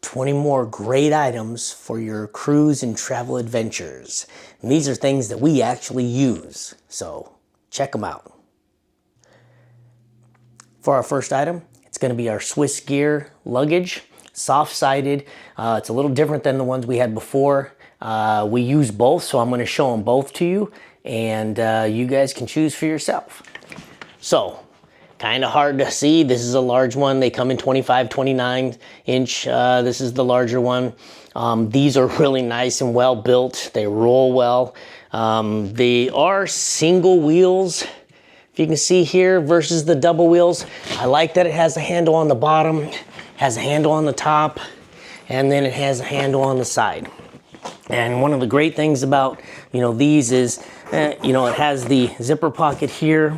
20 more great items for your cruise and travel adventures. And these are things that we actually use, so check them out. For our first item, it's going to be our 𝐂𝐎𝐍𝐍𝐄𝐓 luggage, soft-sided. It's a little different than the ones we had before. We use both, so I'm going to show them both to you, and you guys can choose for yourself. So, kind of hard to see. This is a large one. They come in 25, 29 inch. This is the larger one. These are really nice and well built. They roll well. They are single wheels, if you can see here, versus the double wheels. I like that it has a handle on the bottom, has a handle on the top, and then it has a handle on the side. And one of the great things about, these is, it has the zipper pocket here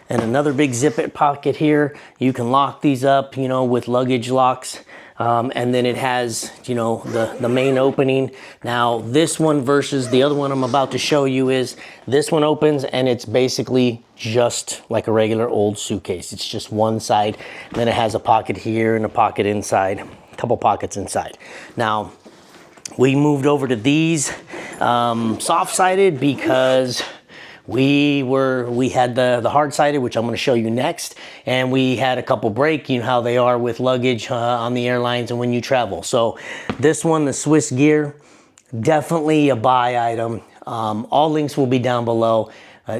and another big zipper pocket here. You can lock these up, with luggage locks. And then it has, the main opening. Now, this one versus the other one I'm about to show you is, this one opens and it's basically just like a regular old suitcase. It's just one side. And then it has a pocket here and a pocket inside, a couple pockets inside. Now, we moved over to these soft-sided because we had the hard-sided, which I'm going to show you next, and we had a couple break. You know how they are with luggage on the airlines and when you travel. So this one, the 𝐂𝐎𝐍𝐍𝐄𝐓, definitely a buy item. All links will be down below.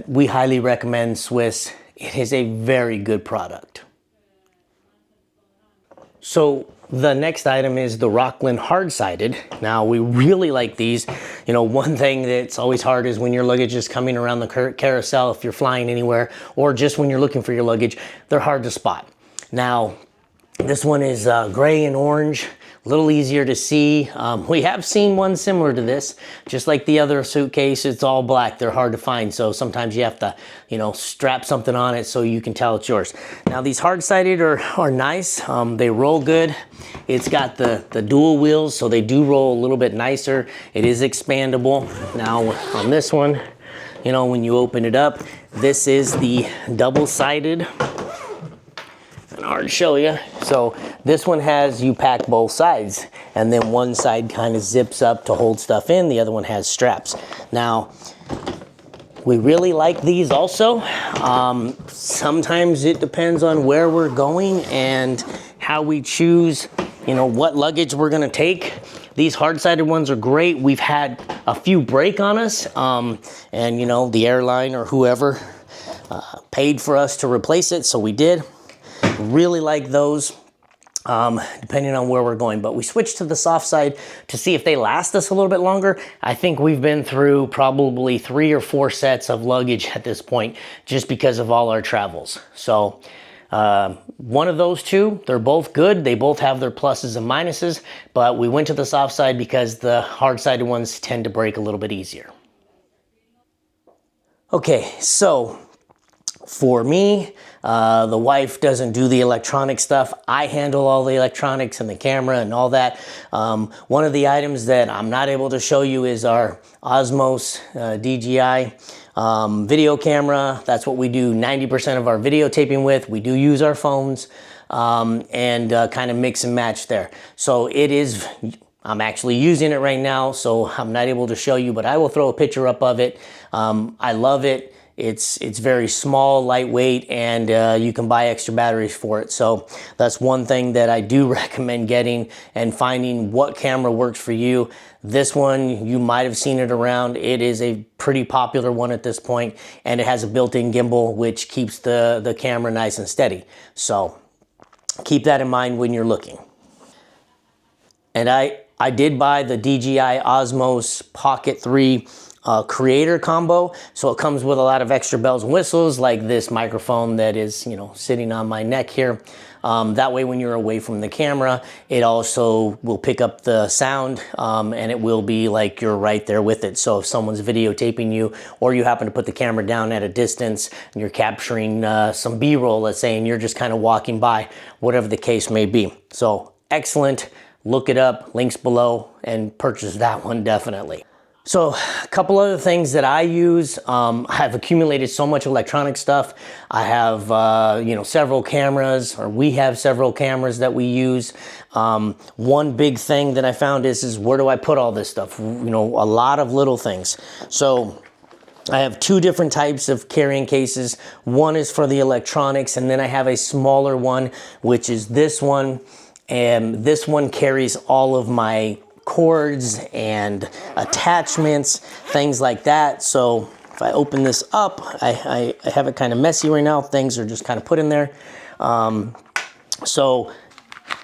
We highly recommend Swiss. It is a very good product. So the next item is the Rockland hard-sided. Now, we really like these. One thing that's always hard is when your luggage is coming around the carousel, if you're flying anywhere, or just when you're looking for your luggage, they're hard to spot. Now, this one is gray and orange, a little easier to see. We have seen one similar to this, just like the other suitcase. It's all black. They're hard to find, so sometimes you have to, strap something on it so you can tell it's yours. Now, these hard-sided are nice. They roll good. It's got the dual wheels, so they do roll a little bit nicer. It is expandable. Now, on this one, when you open it up, this is the double-sided. Hard to show you. So this one has, you pack both sides, and then one side kind of zips up to hold stuff in, the other one has straps. Now, we really like these also. Sometimes it depends on where we're going and how we choose, what luggage we're gonna take. These hard-sided ones are great. We've had a few break on us, and the airline or whoever paid for us to replace it, so we did. Really like those, depending on where we're going. But we switched to the soft side to see if they last us a little bit longer. I think we've been through probably 3 or 4 sets of luggage at this point, just because of all our travels. So one of those two, they're both good. They both have their pluses and minuses, but we went to the soft side because the hard-sided ones tend to break a little bit easier. Okay, so for me, the wife doesn't do the electronic stuff. I handle all the electronics and the camera and all that. One of the items that I'm not able to show you is our 𝐂𝐎𝐍𝐼 DJI video camera. That's what we do 90% of our videotaping with. We do use our phones and kind of mix and match there. So it is, I'm actually using it right now, so I'm not able to show you, but I will throw a picture up of it. I love it. It's very small, lightweight, and you can buy extra batteries for it. So that's one thing that I do recommend getting and finding what camera works for you. This one, you might have seen it around. It is a pretty popular one at this point, and it has a built-in gimbal, which keeps the camera nice and steady. So keep that in mind when you're looking. And I did buy the DJI Osmos Pocket 3 creator combo, so it comes with a lot of extra bells and whistles, like this microphone that is sitting on my neck here. That way when you're away from the camera, it also will pick up the sound, and it will be like you're right there with it. So if someone's videotaping you, or you happen to put the camera down at a distance and you're capturing some B-roll, let's say, and you're just kind of walking by, whatever the case may be. So excellent. Look it up, links below, and purchase that one definitely. So a couple other things that I use, I have accumulated so much electronic stuff. I have, you know, several cameras, or we have several cameras that we use. One big thing that I found is where do I put all this stuff? You know, a lot of little things. So I have two different types of carrying cases. One is for the electronics, and then I have a smaller one, which is this one. And this one carries all of my cords and attachments, things like that. So if I open this up, I have it kind of messy right now. Things are just kind of put in there. So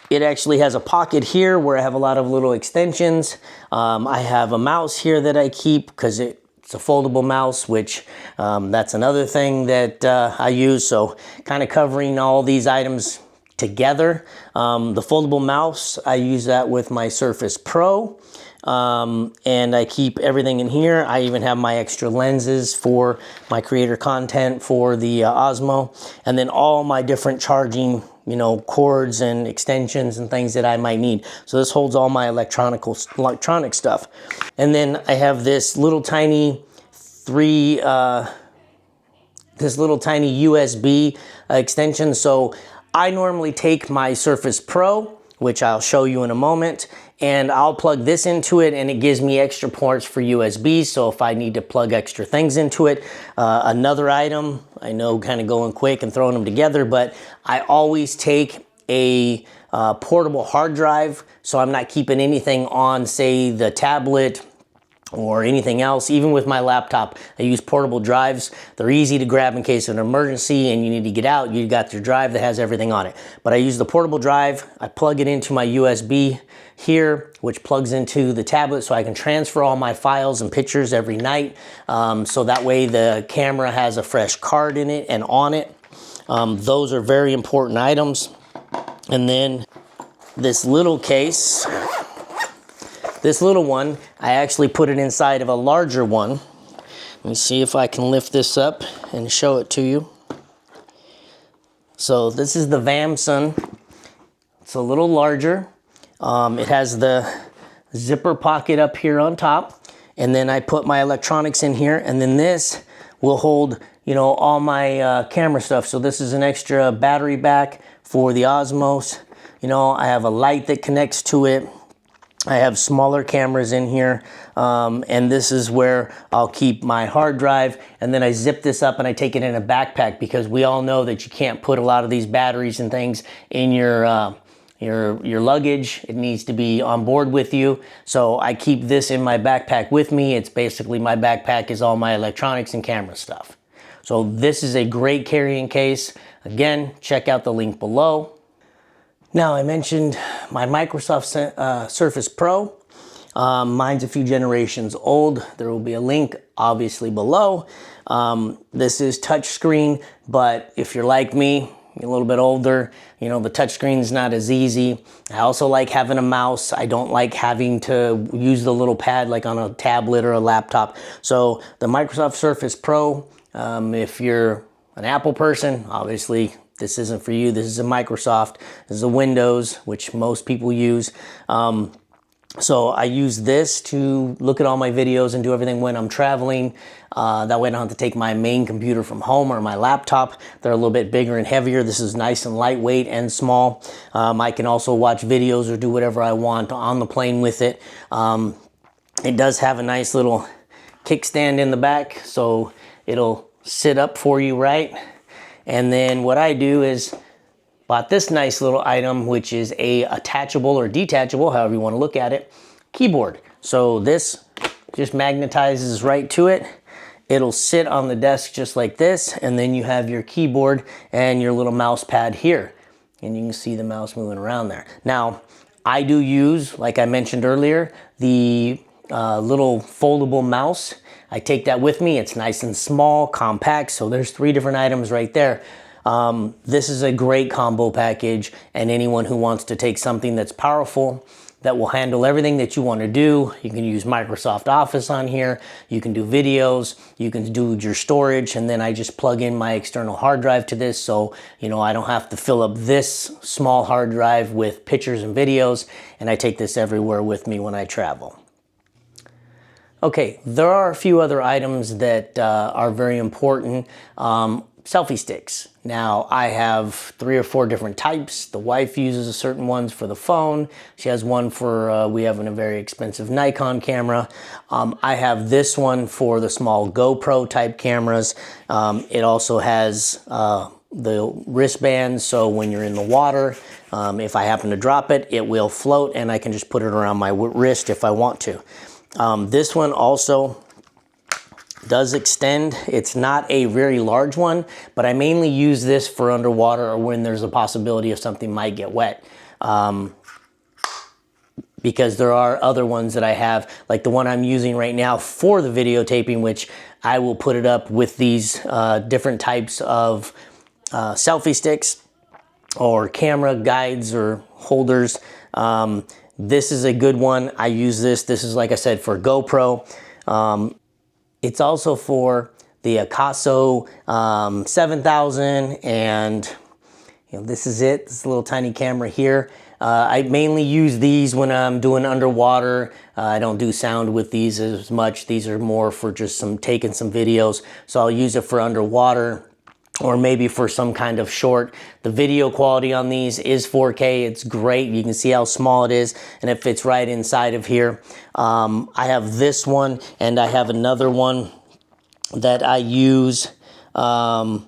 it actually has a pocket here where I have a lot of little extensions. I have a mouse here that I keep because it's a foldable mouse, which that's another thing that I use. So kind of covering all these items together. The foldable mouse, I use that with my Surface Pro, and I keep everything in here. I even have my extra lenses for my creator content for the Osmo, and then all my different charging, you know, cords and extensions and things that I might need. So this holds all my electronic stuff. And then I have this little tiny USB extension. So I normally take my Surface Pro, which I'll show you in a moment, and I'll plug this into it, and it gives me extra ports for USB. So if I need to plug extra things into it, another item, I know kind of going quick and throwing them together, but I always take a portable hard drive. So I'm not keeping anything on, say, the tablet or anything else. Even with my laptop, I use portable drives. They're easy to grab in case of an emergency and you need to get out. You got your drive that has everything on it. But I use the portable drive. I plug it into my USB here, which plugs into the tablet, so I can transfer all my files and pictures every night. So that way the camera has a fresh card in it and on it. Those are very important items. And then this little case, this little one, I actually put it inside of a larger one. Let me see if I can lift this up and show it to you. So this is the Vamson. It's a little larger. It has the zipper pocket up here on top. And then I put my electronics in here. And then this will hold, you know, all my camera stuff. So this is an extra battery back for the Osmos. You know, I have a light that connects to it. I have smaller cameras in here, and this is where I'll keep my hard drive, and then I zip this up and I take it in a backpack, because we all know that you can't put a lot of these batteries and things in your luggage. It needs to be on board with you. So I keep this in my backpack with me. It's basically, my backpack is all my electronics and camera stuff. So this is a great carrying case. Again, check out the link below. Now, I mentioned my Microsoft Surface Pro. Mine's a few generations old. There will be a link obviously below. This is touchscreen, but if you're like me, you're a little bit older, you know, the touchscreen is not as easy. I also like having a mouse. I don't like having to use the little pad like on a tablet or a laptop. So the Microsoft Surface Pro, if you're an Apple person, obviously this isn't for you. This is a Microsoft. This is a Windows, which most people use. So I use this to look at all my videos and do everything when I'm traveling. That way I don't have to take my main computer from home or my laptop. They're a little bit bigger and heavier. This is nice and lightweight and small. I can also watch videos or do whatever I want on the plane with it. It does have a nice little kickstand in the back, so it'll sit up for you, right? And then what I do is bought this nice little item, which is a attachable or detachable, however you want to look at it, keyboard. So this just magnetizes right to it. It'll sit on the desk just like this, and then you have your keyboard and your little mouse pad here. And you can see the mouse moving around there. Now, I do use, like I mentioned earlier, the little foldable mouse. I take that with me. It's nice and small, compact. So there's 3 different items right there. This is a great combo package, and anyone who wants to take something that's powerful, that will handle everything that you want to do. You can use Microsoft Office on here. You can do videos. You can do your storage, and then I just plug in my external hard drive to this, so you know I don't have to fill up this small hard drive with pictures and videos, and I take this everywhere with me when I travel. Okay, there are a few other items that are very important. Selfie sticks. Now, I have 3 or 4 different types. The wife uses certain ones for the phone. She has one for, we have a very expensive Nikon camera. I have this one for the small GoPro type cameras. It also has the wristband, so when you're in the water, if I happen to drop it, it will float and I can just put it around my wrist if I want to. This one also does extend. It's not a very large one, but I mainly use this for underwater or when there's a possibility of something might get wet. Because there are other ones that I have, like the one I'm using right now for the videotaping, which I will put it up with these different types of selfie sticks or camera guides or holders. This is a good one. I use this. This is, like I said, for GoPro. It's also for the 𝐂𝐎𝐍𝐄 7000, and this is it. This little tiny camera here. I mainly use these when I'm doing underwater. I don't do sound with these as much. These are more for just taking some videos. So I'll use it for underwater or maybe for some kind of short. The video quality on these is 4K. It's great. You can see how small it is and it fits right inside of here. I have this one and I have another one that I use. Here's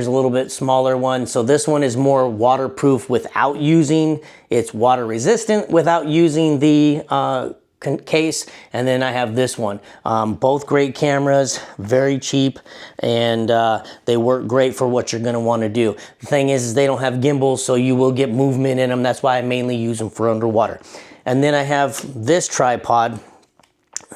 a little bit smaller one. So this one is more waterproof without using, it's water resistant without using the case. And then I have this one. Both great cameras, very cheap, and they work great for what you're gonna wanna do. The thing is they don't have gimbals, so you will get movement in them. That's why I mainly use them for underwater. And then I have this tripod,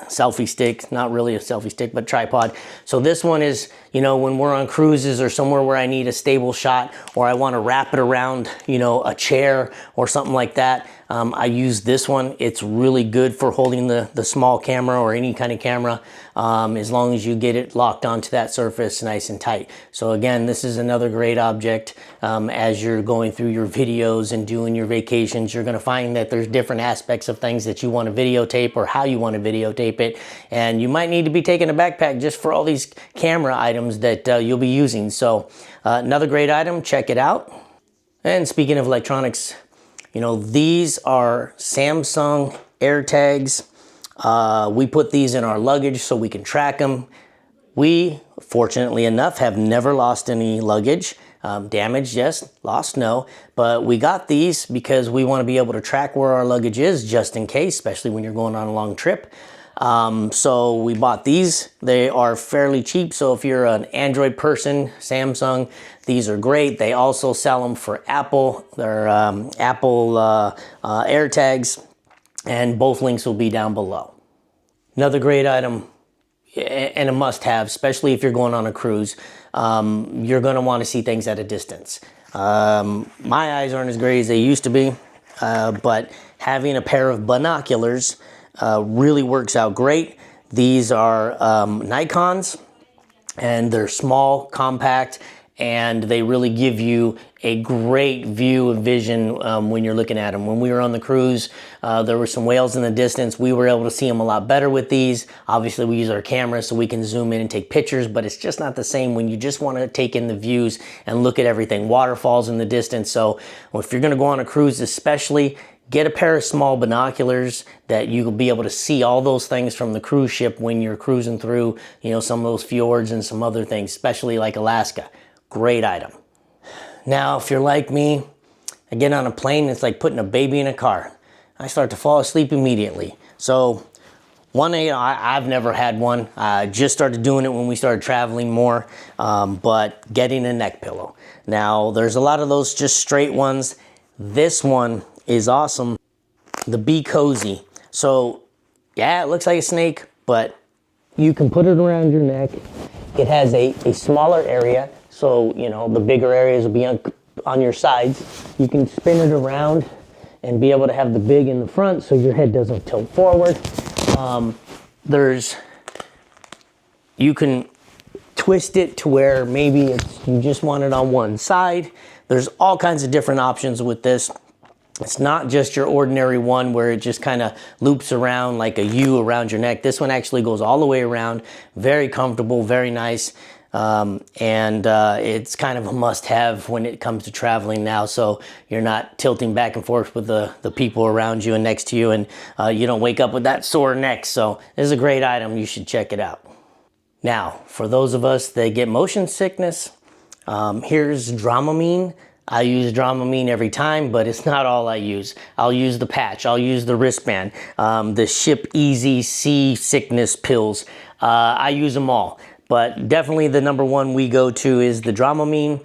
selfie stick, not really a selfie stick, but tripod. So this one is, when we're on cruises or somewhere where I need a stable shot or I want to wrap it around, a chair or something like that. I use this one. It's really good for holding the small camera or any kind of camera, as long as you get it locked onto that surface nice and tight. So again, this is another great object. As you're going through your videos and doing your vacations, you're going to find that there's different aspects of things that you want to videotape or how you want to videotape it. And you might need to be taking a backpack just for all these camera items that you'll be using. So another great item, check it out. And speaking of electronics, these are Samsung AirTags. We put these in our luggage so we can track them. We, fortunately enough, have never lost any luggage. Damaged, yes. Lost, no. But we got these because we want to be able to track where our luggage is just in case, especially when you're going on a long trip. So we bought these. They are fairly cheap. So if you're an Android person, Samsung, these are great. They also sell them for Apple. They're Apple AirTags, and both links will be down below. Another great item and a must-have, especially if you're going on a cruise. You're going to want to see things at a distance. My eyes aren't as great as they used to be, but having a pair of binoculars really works out great. These are Nikons, and they're small, compact, and they really give you a great view of vision when you're looking at them. When we were on the cruise, there were some whales in the distance. We were able to see them a lot better with these. Obviously, we use our camera so we can zoom in and take pictures, but it's just not the same when you just want to take in the views and look at everything. Waterfalls in the distance. So if you're going to go on a cruise especially, get a pair of small binoculars that you will be able to see all those things from the cruise ship when you're cruising through, some of those fjords and some other things, especially like Alaska. Great item. Now, if you're like me, I get on a plane, it's like putting a baby in a car. I start to fall asleep immediately. So I've never had one. I just started doing it when we started traveling more, but getting a neck pillow. Now, there's a lot of those just straight ones. This one is awesome, the 𝐂𝐎𝐍𝐄𝐂𝐓. So yeah, it looks like a snake, but you can put it around your neck. It has a smaller area, so the bigger areas will be on your sides. You can spin it around and be able to have the big in the front so your head doesn't tilt forward. You can twist it to where maybe you just want it on one side. There's all kinds of different options with this. It's not just your ordinary one where it just kind of loops around like a U around your neck. This one actually goes all the way around. Very comfortable, very nice. It's kind of a must-have when it comes to traveling now, so you're not tilting back and forth with the people around you and next to you, and you don't wake up with that sore neck. So this is a great item. You should check it out. Now, for those of us that get motion sickness, here's Dramamine. I use Dramamine every time, but it's not all I use. I'll use the patch. I'll use the wristband, the Ship Easy Sea Sickness pills. I use them all. But definitely the number one we go to is the Dramamine.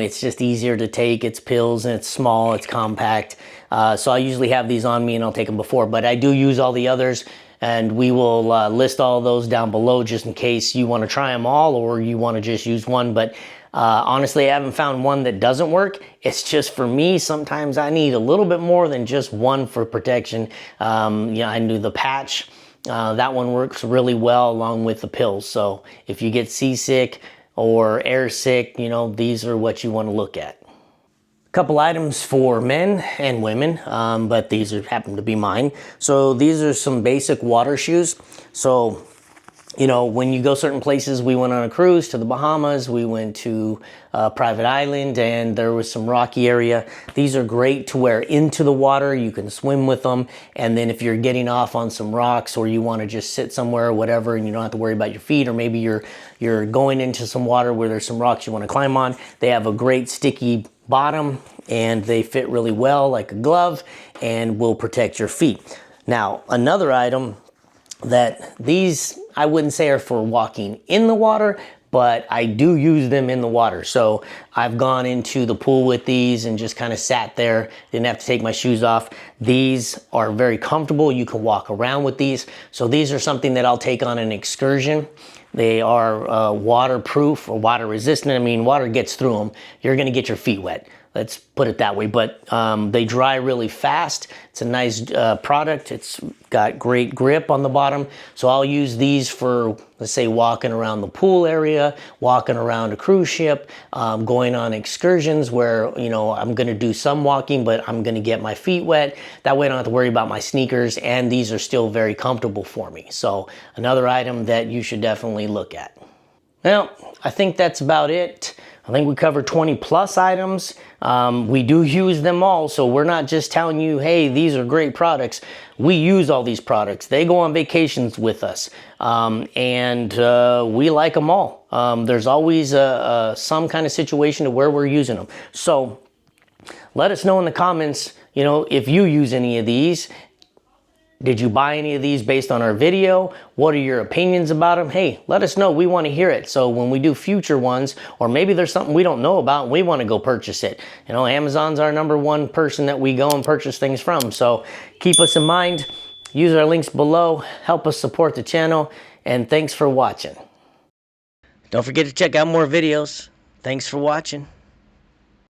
It's just easier to take. It's pills and it's small, it's compact. So I usually have these on me and I'll take them before. But I do use all the others, and we will list all those down below just in case you want to try them all or you want to just use one. But honestly, I haven't found one that doesn't work. It's just for me, sometimes I need a little bit more than just one for protection. Yeah, I knew the patch. That one works really well along with the pills. So if you get seasick or air sick, you know, these are what you want to look at. A couple items for men and women, but these happen to be mine. So these are some basic water shoes. So, you know, when you go certain places, we went on a cruise to the Bahamas, we went to a private island, and there was some rocky area. These are great to wear into the water. You can swim with them. And then if you're getting off on some rocks or you want to just sit somewhere or whatever, and you don't have to worry about your feet, or maybe you're going into some water where there's some rocks you want to climb on, they have a great sticky bottom and they fit really well like a glove and will protect your feet. Now, another item that these I wouldn't say are for walking in the water, but I do use them in the water. So I've gone into the pool with these and just kind of sat there, didn't have to take my shoes off. These are very comfortable. You can walk around with these. So these are something that I'll take on an excursion. They are waterproof or water resistant. I mean, water gets through them. You're gonna get your feet wet. Let's put it that way, but they dry really fast. It's a nice product. It's got great grip on the bottom. So I'll use these for, let's say, walking around the pool area, walking around a cruise ship, going on excursions where, you know, I'm gonna do some walking, but I'm gonna get my feet wet. That way I don't have to worry about my sneakers, and these are still very comfortable for me. So another item that you should definitely look at. Well, I think that's about it. I think we covered 20 plus items. We do use them all, so we're not just telling you, hey, these are great products. We use all these products. They go on vacations with us, and we like them all. There's always some kind of situation to where we're using them. So let us know in the comments, you know, if you use any of these. Did you buy any of these based on our video? What are your opinions about them? Hey, let us know. We want to hear it. So when we do future ones, or maybe there's something we don't know about and we want to go purchase it. You know, Amazon's our #1 person that we go and purchase things from. So keep us in mind. Use our links below. Help us support the channel. And thanks for watching. Don't forget to check out more videos. Thanks for watching.